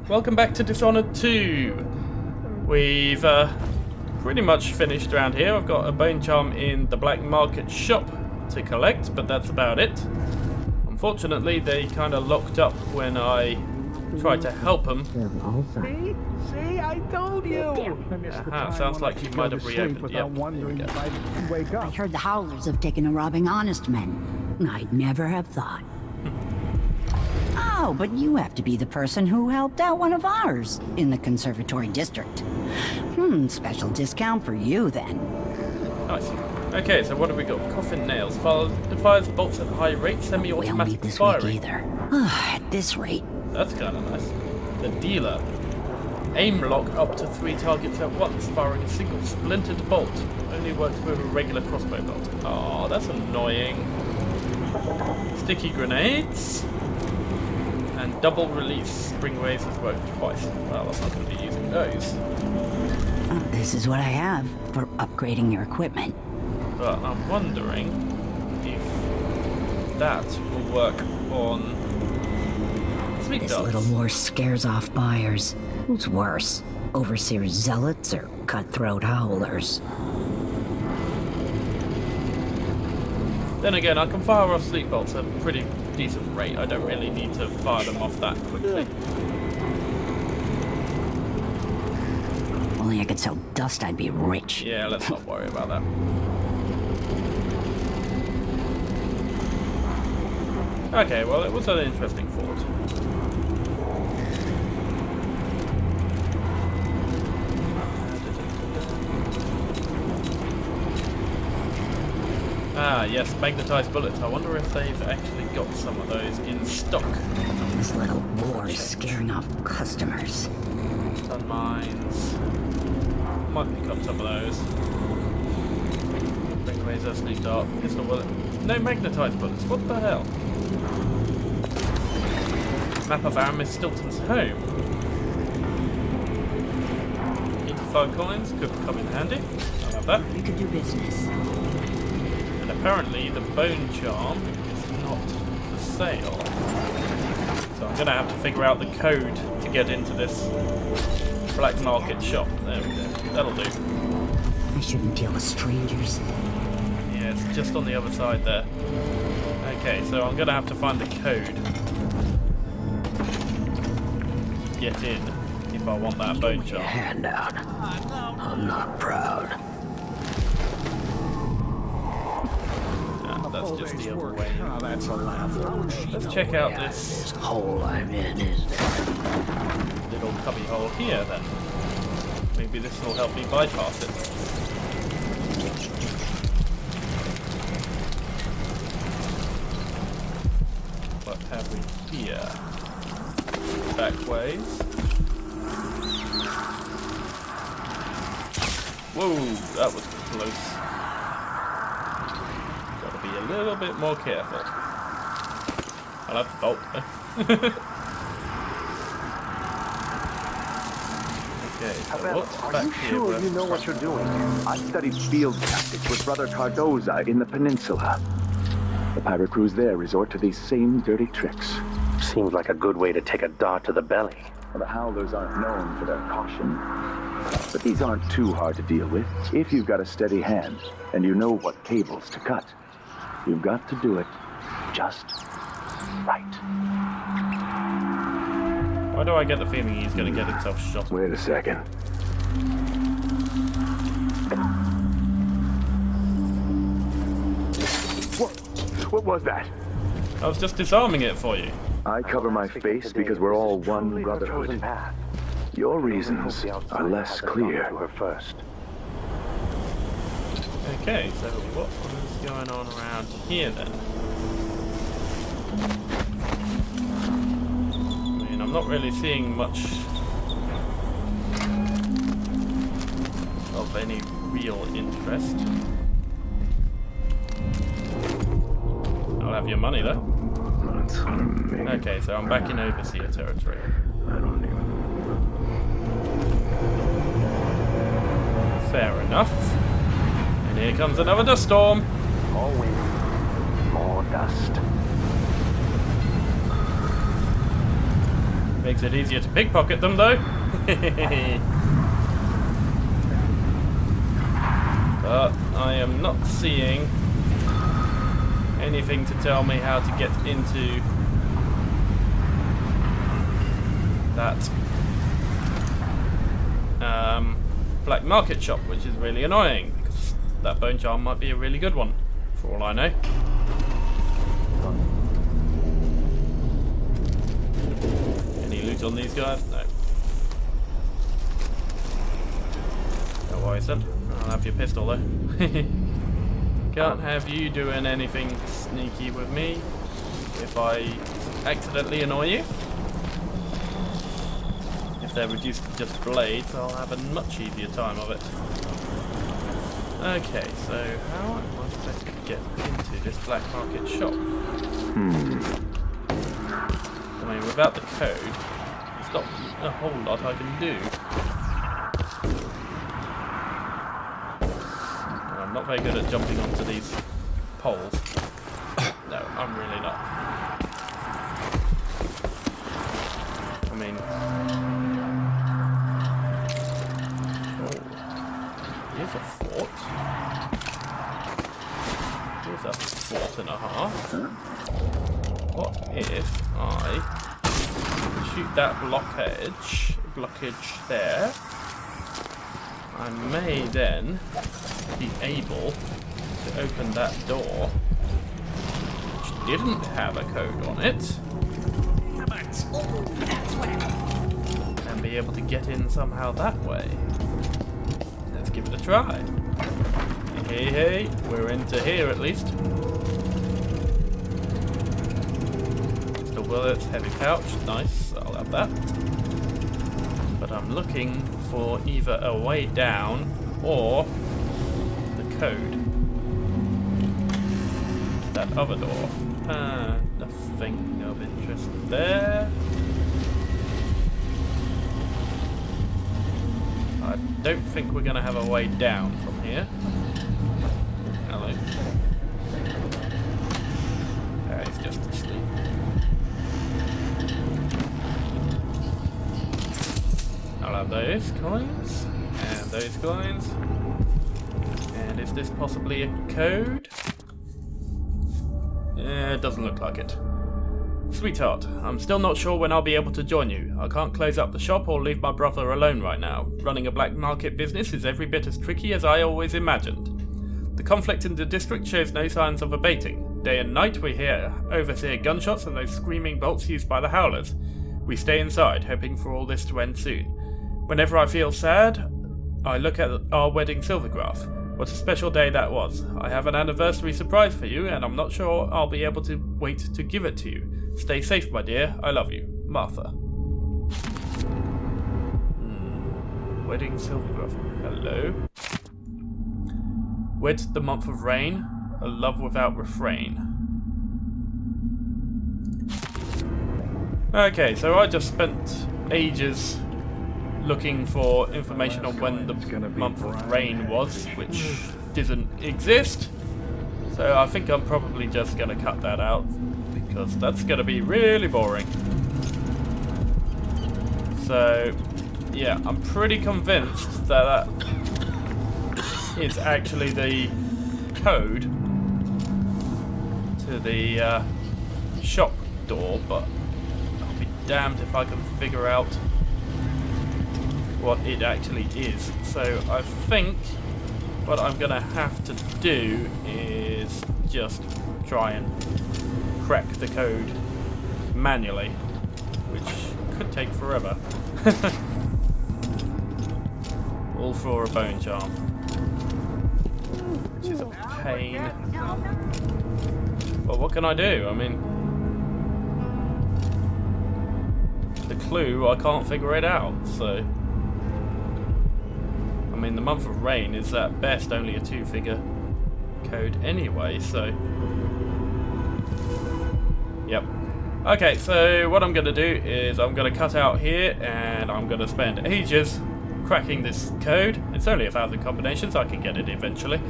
Welcome back to Dishonored 2. We've pretty much finished around here. I've got a bone charm in the black market shop to collect, but that's about it. Unfortunately, they kind of locked up when I tried to help them. See, I told you. Sounds like you might have reopened. Yep. I heard the Howlers have taken to robbing honest men. I'd never have thought. Oh, but you have to be the person who helped out one of ours in the Conservatory District. Special discount for you then. Nice. Okay, so what have we got? Coffin nails. Fires bolts at high rate, We'll semi-automatic meet this firing. week either. At this rate. That's kind of nice. The dealer. Aim lock up to 3 targets at once, firing a single splintered bolt. Only works with a regular crossbow bolt. Oh, that's annoying. Sticky grenades. And double release spring razors work twice. Well, I'm not going to be using those. This is what I have for upgrading your equipment. But I'm wondering if that will work on sleep This darts. little war scares off buyers. Who's worse, overseers zealots or cutthroat howlers? Then again, I can fire off sleep bolts at a pretty decent rate. I don't really need to fire them off that quickly. Only I could sell dust, I'd be rich. Yeah, let's not worry about that. Okay, well, it was an interesting thought. Ah, yes, magnetized bullets. I wonder if they've actually got some of those in stock. This little war is scaring off customers. Stun mines. Might pick up some of those. Ring laser, sleep dart, pistol bullet. No magnetized bullets. What the hell? Map of Aramis Stilton's home. 85 coins could come in handy. I'll have that. We could do business. And apparently the bone charm is not for sale. So I'm going to have to figure out the code to get into this black market shop. There we go. That'll do. I shouldn't deal with strangers. Yeah, it's just on the other side there. Okay, so I'm going to have to find the code. Get in if I want that bone charm. Hand out. I'm not proud. That's just the other way. Oh, that's a laugh. Let's check out this hole I'm in is little cubby hole here then. Maybe this will help me bypass it. What have we here? Back ways. Whoa, that was close. Gotta be a little bit more careful. I'll have to bolt there. Okay, so what's Are back you here? sure you know what you're doing? I studied field tactics with Brother Cardoza in the peninsula. The pirate crews there resort to these same dirty tricks. Seems like a good way to take a dart to the belly. The Howlers aren't known for their caution. But these aren't too hard to deal with. If you've got a steady hand, and you know what cables to cut, you've got to do it just right. Why do I get the feeling he's going to get himself shot? Wait a second. What was that? I was just disarming it for you. I cover my face because we're all one brotherhood. Your reasons are less clear. First. Okay, so what is going on around here then? I mean, I'm not really seeing much of any real interest. I'll have your money though. Okay, so I'm back in overseer territory. Fair enough. And here comes another dust storm. More wind, more dust. Makes it easier to pickpocket them, though. But I am not seeing anything to tell me how to get into that black market shop, which is really annoying, because that bone charm might be a really good one, for all I know. Any loot on these guys? No. No worries then. I'll have your pistol though. Can't have you doing anything sneaky with me if I accidentally annoy you. If they're reduced to just blades, I'll have a much easier time of it. Okay, so how am I supposed to get into this black market shop? I mean, without the code, there's not a whole lot I can do. And I'm not very good at jumping onto these poles. No, I'm really not. I mean... Here's a fort. Here's a fort and a half. What if I shoot that blockage there? I may then be able to open that door, which didn't have a code on it, and be able to get in somehow that way. Let's give it a try. Hey, we're into here at least. Pistol bullets, heavy pouch, nice, I'll have that. But I'm looking for either a way down or the code to that other door. Nothing of interest there. I don't think we're going to have a way down from here. Hello. He's just asleep. I'll have those coins, and those coins. And is this possibly a code? It doesn't look like it. Sweetheart, I'm still not sure when I'll be able to join you. I can't close up the shop or leave my brother alone right now. Running a black market business is every bit as tricky as I always imagined. The conflict in the district shows no signs of abating. Day and night we overhear gunshots and those screaming bolts used by the howlers. We stay inside, hoping for all this to end soon. Whenever I feel sad, I look at our wedding silvergraph. What a special day that was. I have an anniversary surprise for you, and I'm not sure I'll be able to wait to give it to you. Stay safe, my dear. I love you. Martha. Wedding silvergraph. Hello. Wed the month of rain. A love without refrain. Okay, so I just spent ages looking for information on when the month of rain was, which doesn't exist. So I think I'm probably just going to cut that out, because that's going to be really boring. So, yeah, I'm pretty convinced that that is actually the code to the shop door, but I'll be damned if I can figure out what it actually is. So I think what I'm gonna have to do is just try and crack the code manually, which could take forever. All for a bone charm, which is a pain. But what can I do? I mean, the clue, I can't figure it out, so I mean, the month of rain is at best only a 2-figure code anyway, so yep. Okay, so what I'm going to do is I'm going to cut out here, and I'm going to spend ages cracking this code. It's only 1,000 combinations, I can get it eventually.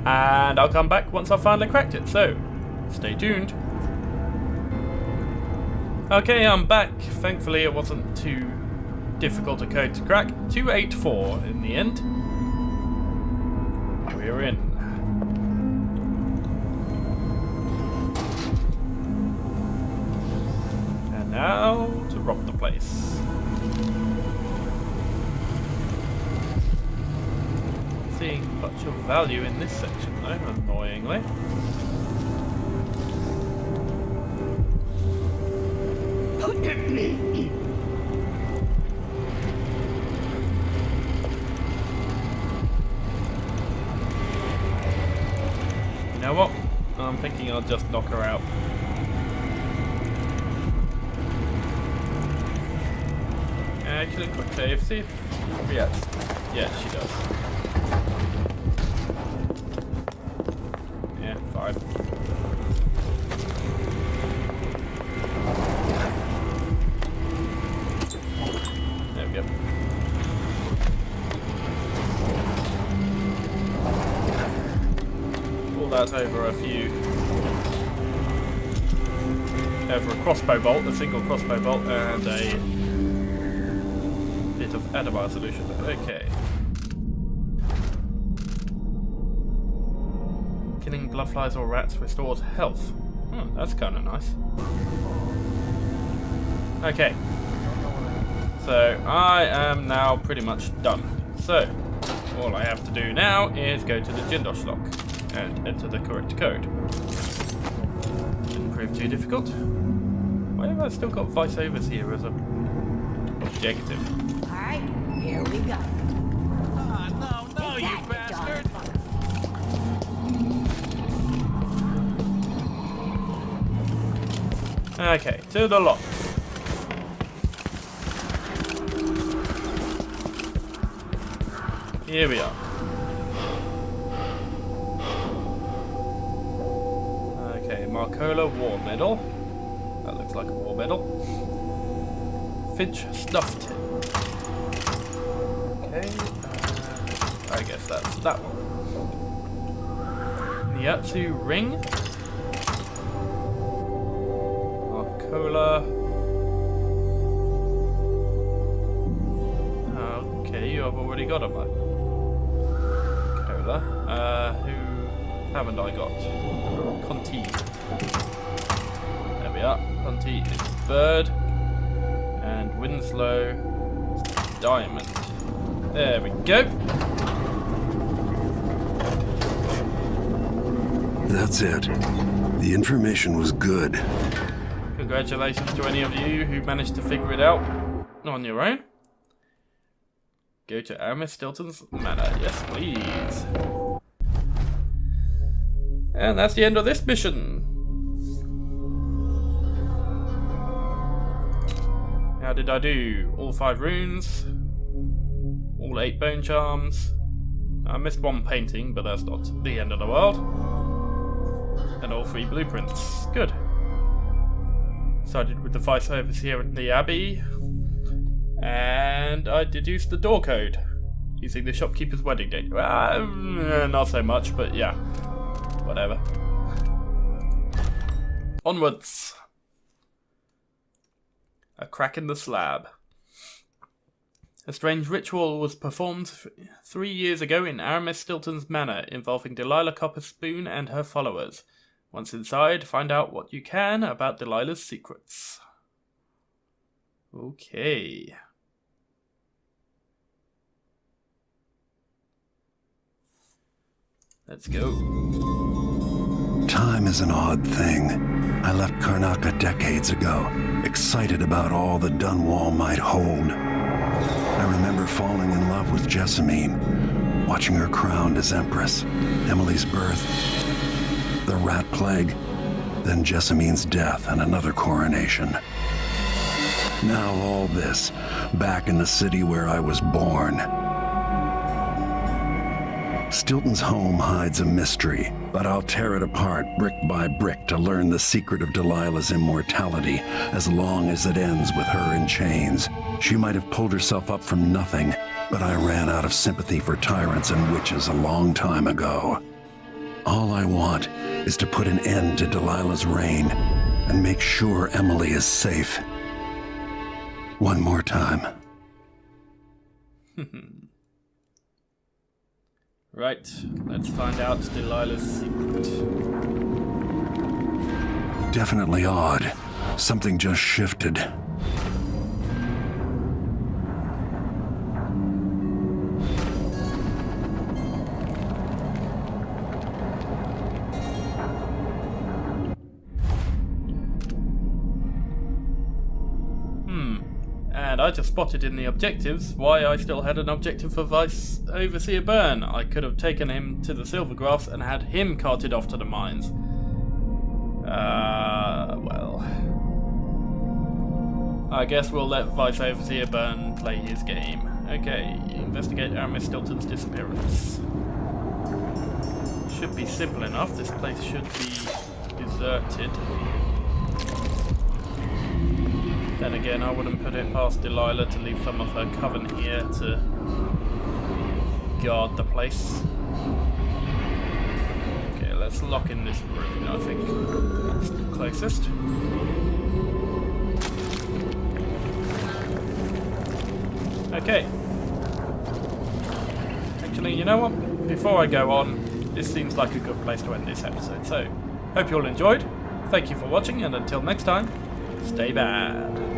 And I'll come back once I've finally cracked it, so stay tuned. Okay, I'm back. Thankfully it wasn't too difficult a code to crack. 284 in the end. We're in. And now to rob the place. Seeing much of value in this section though, annoyingly. You know what? I'm thinking I'll just knock her out. Actually, quick save, see if... Yes. Yes, she does. Yeah, fine. There we go. Pull that over a few. Over a crossbow bolt, a single crossbow bolt, and a bit of Adamar solution. Okay. Killing bloodflies or rats restores health. That's kind of nice. Okay. So, I am now pretty much done. So, all I have to do now is go to the Jindosh lock and enter the correct code. Didn't prove too difficult. Why have I still got voiceovers here as a objective? Alright, here we go. No, you bastard! Okay, to the lock. Here we are. Okay, Marcola War Medal. That looks like a war medal. Finch Stuff Tin. Okay, I guess that's that one. Niatsu Ring. Marcola. Okay, you have already got a Marcola. Who haven't I got? Conti. There we are. Conti is bird. And Winslow is diamond. There we go. That's it. The information was good. Congratulations to any of you who managed to figure it out on your own. Go to Aramis Stilton's Manor. Yes, please. And that's the end of this mission. How did I do? All 5 runes. All 8 bone charms. I missed one painting, but that's not the end of the world. And all 3 blueprints. Good. Started with the voiceovers here in the Abbey. And I deduced the door code. Using the shopkeeper's wedding date. Not so much, but yeah. Whatever. Onwards. A crack in the slab. A strange ritual was performed 3 years ago in Aramis Stilton's Manor involving Delilah Copperspoon and her followers. Once inside, find out what you can about Delilah's secrets. Okay. Let's go. Time is an odd thing. I left Karnaca decades ago, excited about all the Dunwall might hold. I remember falling in love with Jessamine, watching her crowned as Empress, Emily's birth, the rat plague, then Jessamine's death and another coronation. Now all this, back in the city where I was born. Stilton's home hides a mystery, but I'll tear it apart brick by brick to learn the secret of Delilah's immortality, as long as it ends with her in chains. She might have pulled herself up from nothing, but I ran out of sympathy for tyrants and witches a long time ago. All I want is to put an end to Delilah's reign and make sure Emily is safe. One more time. Right, let's find out Delilah's secret. Definitely odd. Something just shifted. And I just spotted in the objectives why I still had an objective for Vice Overseer Byrne. I could have taken him to the Silvergrass and had him carted off to the mines. Well... I guess we'll let Vice Overseer Byrne play his game. Okay, investigate Aramis Stilton's disappearance. Should be simple enough. This place should be deserted. Then again, I wouldn't put it past Delilah to leave some of her coven here to guard the place. Okay, let's lock in this room. I think that's the closest. Okay. Actually, you know what? Before I go on, this seems like a good place to end this episode. So, hope you all enjoyed. Thank you for watching, and until next time, stay bad.